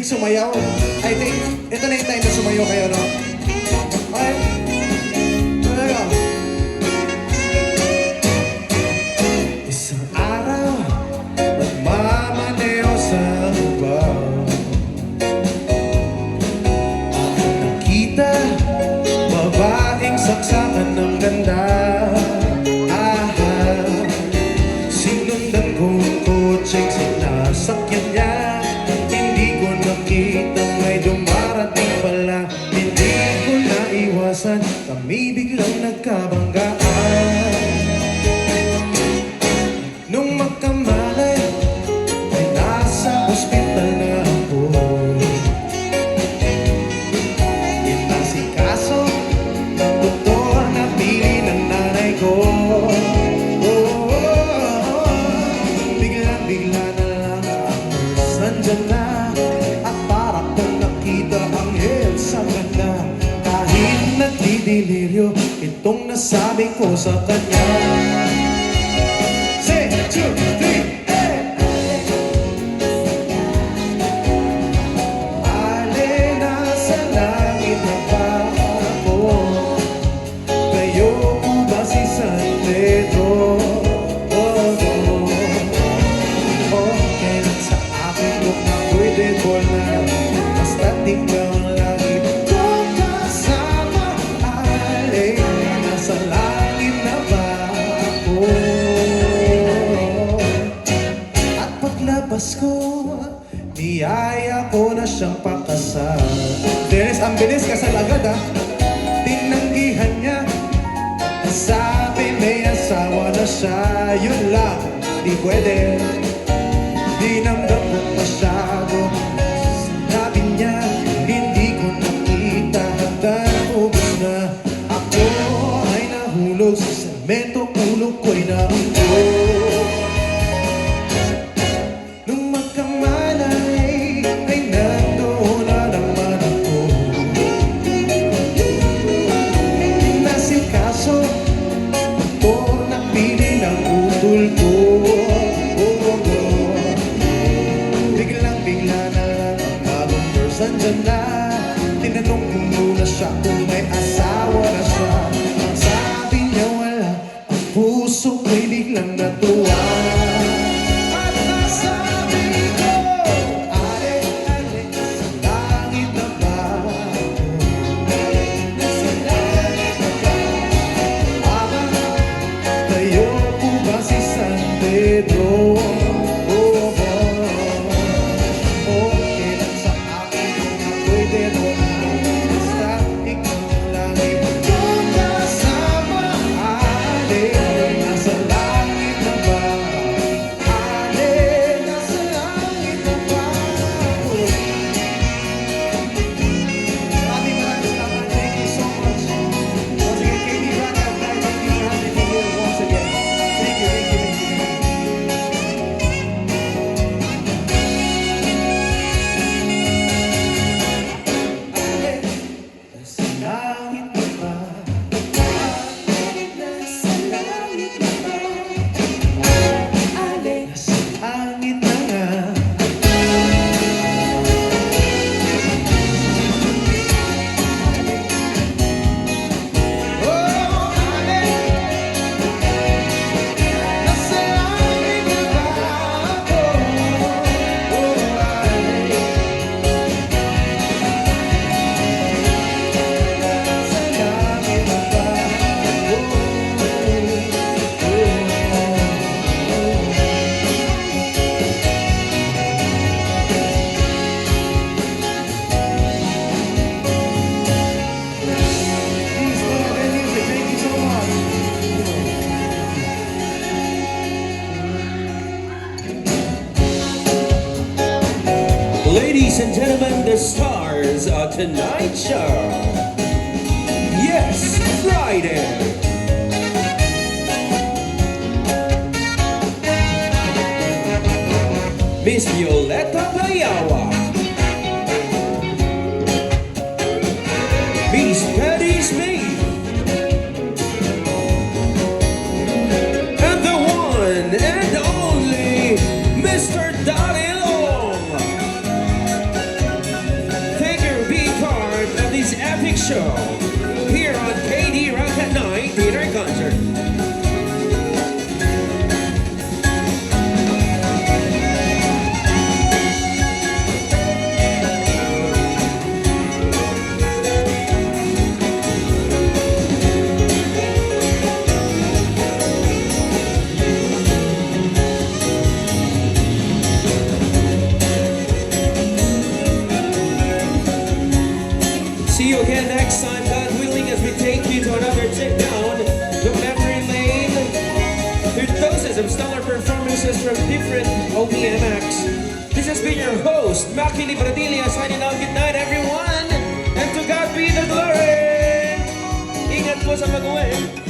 sumayaw. I think, ito na yung time na sumayaw kayo, no? Okay? Talaga. Isang araw, nagmamaneo sa lugar. Ako nakita, babaeng saksakan ng ganda. Sinundan ko ang kotseng sinasakyan niya. Hindi ko nakita may dumarating pala. Hindi ko naiwasan, kami biglang nagkabanggaan. Nung magkamalay, ay nasa ospital na ako. Inasikaso ng doktor na pili ng nanay ko. Bigla na lang ang nurse nandyan na. At para kong nakita ang head sa ganda. Kahit nagdidiliryo, itong nasabi ko sa kanya. Say, 2, 3, hey! Ale, nasa langit na ba ako? Kayo po ba si San Pedro? Ikaw ang langit kong kasama. Ale, nasa langit na ba ako? At paglabas ko, niyaya ko na siyang pakasal. Dennis, ang bilis kasal agad, ha? Tinanggihan niya, sabi may asawa na siya. Yun lang, di pwede. Dinamdam ko masyado. Sabi niya, hindi ko nakita hanggang ubos na. Ako ay nahulog sa semento, ulo ko'y naunggo. Nung magkamalay, ay nandoon na naman ako. Nasikaso, ito napili ng utol ko. Biglang-bigla na nandyan na. Tinanong ko muna siya kung may asawa na siya. Ang sabi niya wala, ang puso ko'y biglang natuwa. At nasabi ko, ale, sa langit na ba ako? Sa langit na ba? Ama, tayo po ba si San Pedro? Ladies and gentlemen, the stars of tonight's show. Yes, Friday. Miss Violeta Payawa, Miss Patty Smith, and the one and only Mr. Daddy Long. from different OPMX. This has been your host, Maki Libradilia, signing out. Good night, everyone! And to God be the glory! Ingat po sa mag-uwi!